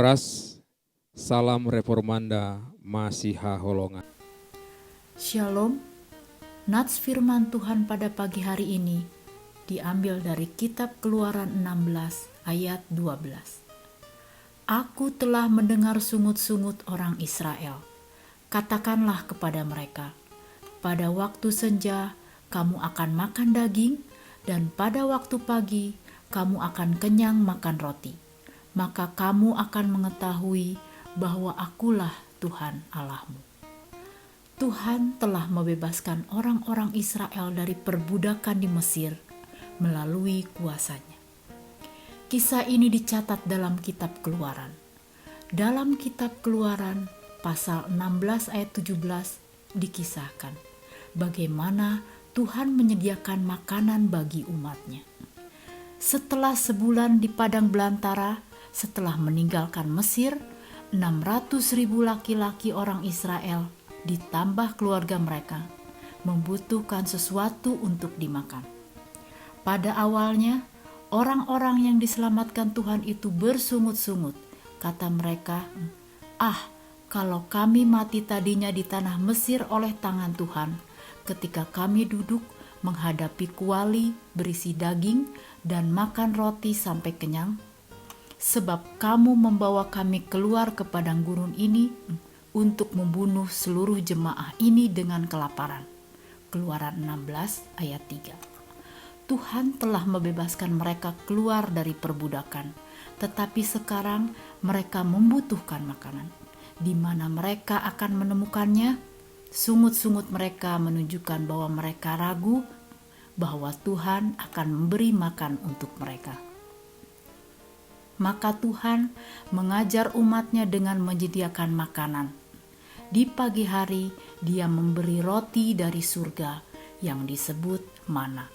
Sampras, salam reformanda Masiha Holongan. Shalom, nats firman Tuhan pada pagi hari ini diambil dari kitab Keluaran 16 ayat 12. Aku telah mendengar sungut-sungut orang Israel. Katakanlah kepada mereka, pada waktu senja kamu akan makan daging, dan pada waktu pagi kamu akan kenyang makan roti. Maka kamu akan mengetahui bahwa akulah Tuhan Allahmu. Tuhan telah membebaskan orang-orang Israel dari perbudakan di Mesir melalui kuasa-Nya. Kisah ini dicatat dalam kitab Keluaran. Dalam kitab Keluaran pasal 16 ayat 17 dikisahkan bagaimana Tuhan menyediakan makanan bagi umat-Nya. Setelah sebulan di padang belantara, setelah meninggalkan Mesir, 600.000 laki-laki orang Israel ditambah keluarga mereka membutuhkan sesuatu untuk dimakan. Pada awalnya, orang-orang yang diselamatkan Tuhan itu bersungut-sungut. Kata mereka, kalau kami mati tadinya di tanah Mesir oleh tangan Tuhan, ketika kami duduk menghadapi kuali berisi daging dan makan roti sampai kenyang, sebab kamu membawa kami keluar ke padang gurun ini untuk membunuh seluruh jemaah ini dengan kelaparan. Keluaran 16 ayat 3. Tuhan telah membebaskan mereka keluar dari perbudakan, tetapi sekarang mereka membutuhkan makanan. Di mana mereka akan menemukannya? Sungut-sungut mereka menunjukkan bahwa mereka ragu bahwa Tuhan akan memberi makan untuk mereka. Maka Tuhan mengajar umat-Nya dengan menyediakan makanan. Di pagi hari Dia memberi roti dari surga yang disebut mana.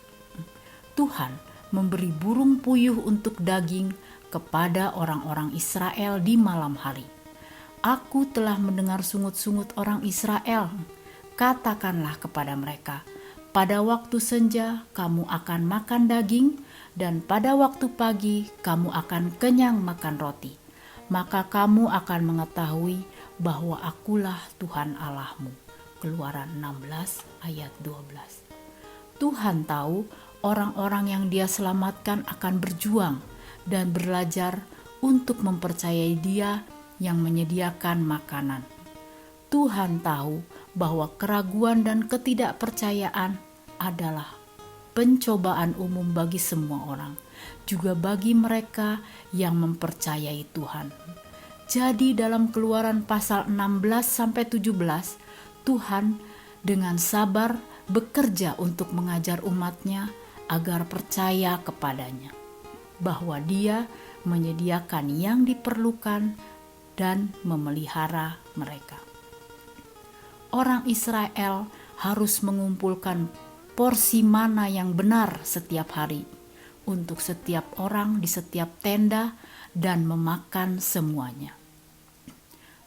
Tuhan memberi burung puyuh untuk daging kepada orang-orang Israel di malam hari. Aku telah mendengar sungut-sungut orang Israel. Katakanlah kepada mereka, pada waktu senja kamu akan makan daging, dan pada waktu pagi kamu akan kenyang makan roti. Maka kamu akan mengetahui bahwa akulah Tuhan Allahmu. Keluaran 16 ayat 12. Tuhan tahu orang-orang yang Dia selamatkan akan berjuang dan belajar untuk mempercayai Dia yang menyediakan makanan. Tuhan tahu bahwa keraguan dan ketidakpercayaan adalah pencobaan umum bagi semua orang, juga bagi mereka yang mempercayai Tuhan. Jadi dalam Keluaran pasal 16-17, Tuhan dengan sabar bekerja untuk mengajar umat-Nya agar percaya kepadanya, bahwa Dia menyediakan yang diperlukan dan memelihara mereka. Orang Israel harus mengumpulkan porsi mana yang benar setiap hari untuk setiap orang di setiap tenda dan memakan semuanya.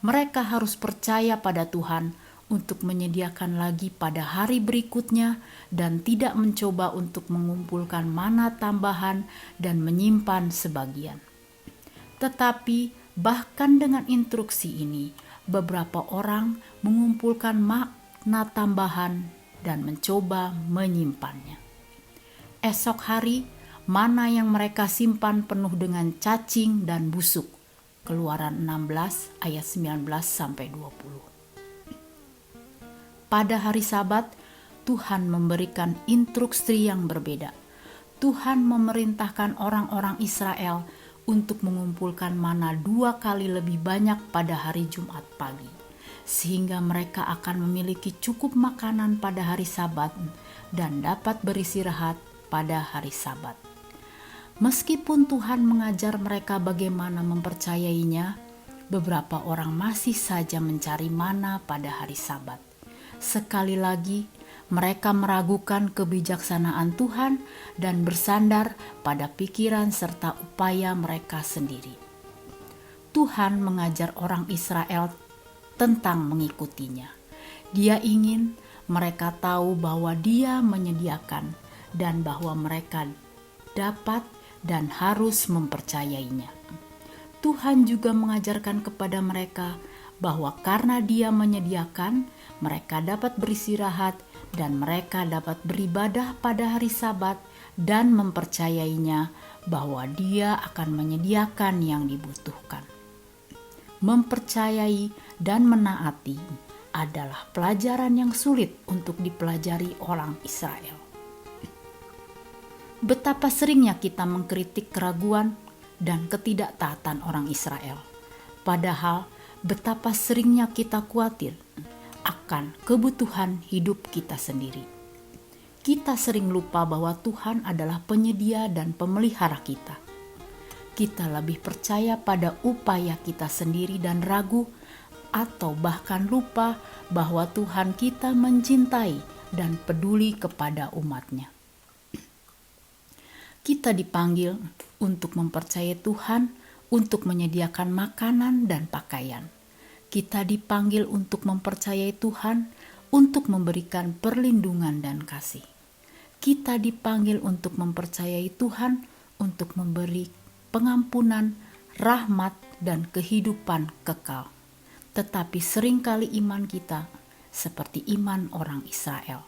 Mereka harus percaya pada Tuhan untuk menyediakan lagi pada hari berikutnya dan tidak mencoba untuk mengumpulkan mana tambahan dan menyimpan sebagian. Tetapi bahkan dengan instruksi ini, beberapa orang mengumpulkan makna tambahan dan mencoba menyimpannya. Esok hari, mana yang mereka simpan penuh dengan cacing dan busuk. Keluaran 16 ayat 19-20. Pada hari Sabat, Tuhan memberikan instruksi yang berbeda. Tuhan memerintahkan orang-orang Israel untuk mengumpulkan mana 2 kali lebih banyak pada hari Jumat pagi, sehingga mereka akan memiliki cukup makanan pada hari Sabat dan dapat beristirahat pada hari Sabat. Meskipun Tuhan mengajar mereka bagaimana mempercayainya, beberapa orang masih saja mencari mana pada hari Sabat. Sekali lagi, mereka meragukan kebijaksanaan Tuhan dan bersandar pada pikiran serta upaya mereka sendiri. Tuhan mengajar orang Israel tentang mengikutinya. Dia ingin mereka tahu bahwa Dia menyediakan dan bahwa mereka dapat dan harus mempercayainya. Tuhan juga mengajarkan kepada mereka bahwa karena Dia menyediakan, mereka dapat beristirahat dan mereka dapat beribadah pada hari Sabat dan mempercayainya bahwa Dia akan menyediakan yang dibutuhkan. Mempercayai dan menaati adalah pelajaran yang sulit untuk dipelajari orang Israel. Betapa seringnya kita mengkritik keraguan dan ketidaktaatan orang Israel. Padahal betapa seringnya kita khawatir akan kebutuhan hidup kita sendiri. Kita sering lupa bahwa Tuhan adalah penyedia dan pemelihara kita. Kita lebih percaya pada upaya kita sendiri dan ragu, atau bahkan lupa bahwa Tuhan kita mencintai dan peduli kepada umat-Nya. Kita dipanggil untuk mempercayai Tuhan, untuk menyediakan makanan dan pakaian. Kita dipanggil untuk mempercayai Tuhan, untuk memberikan perlindungan dan kasih. Kita dipanggil untuk mempercayai Tuhan, untuk memberi pengampunan, rahmat, dan kehidupan kekal. Tetapi seringkali iman kita seperti iman orang Israel.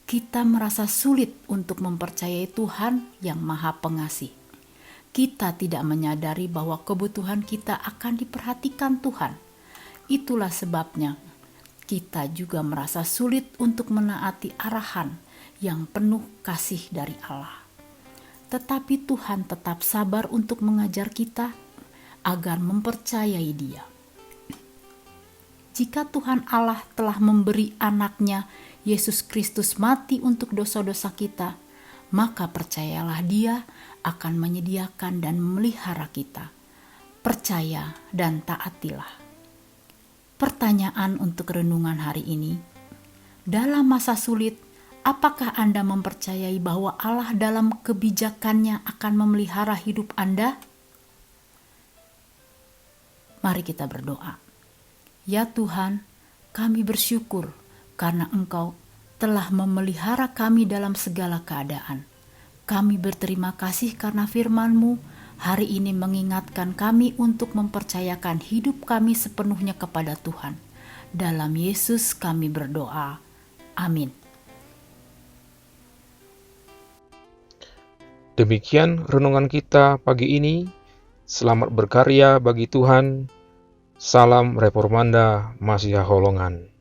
Kita merasa sulit untuk mempercayai Tuhan yang Maha Pengasih. Kita tidak menyadari bahwa kebutuhan kita akan diperhatikan Tuhan. Itulah sebabnya kita juga merasa sulit untuk menaati arahan yang penuh kasih dari Allah. Tetapi Tuhan tetap sabar untuk mengajar kita agar mempercayai Dia. Jika Tuhan Allah telah memberi anaknya Yesus Kristus mati untuk dosa-dosa kita, maka percayalah Dia akan menyediakan dan memelihara kita. Percaya dan taatilah. Pertanyaan untuk renungan hari ini, dalam masa sulit, apakah Anda mempercayai bahwa Allah dalam kebijakannya akan memelihara hidup Anda? Mari kita berdoa. Ya Tuhan, kami bersyukur karena Engkau telah memelihara kami dalam segala keadaan. Kami berterima kasih karena firman-Mu hari ini mengingatkan kami untuk mempercayakan hidup kami sepenuhnya kepada Tuhan. Dalam Yesus kami berdoa. Amin. Demikian renungan kita pagi ini. Selamat berkarya bagi Tuhan. Salam Reformanda Masiha Holongan.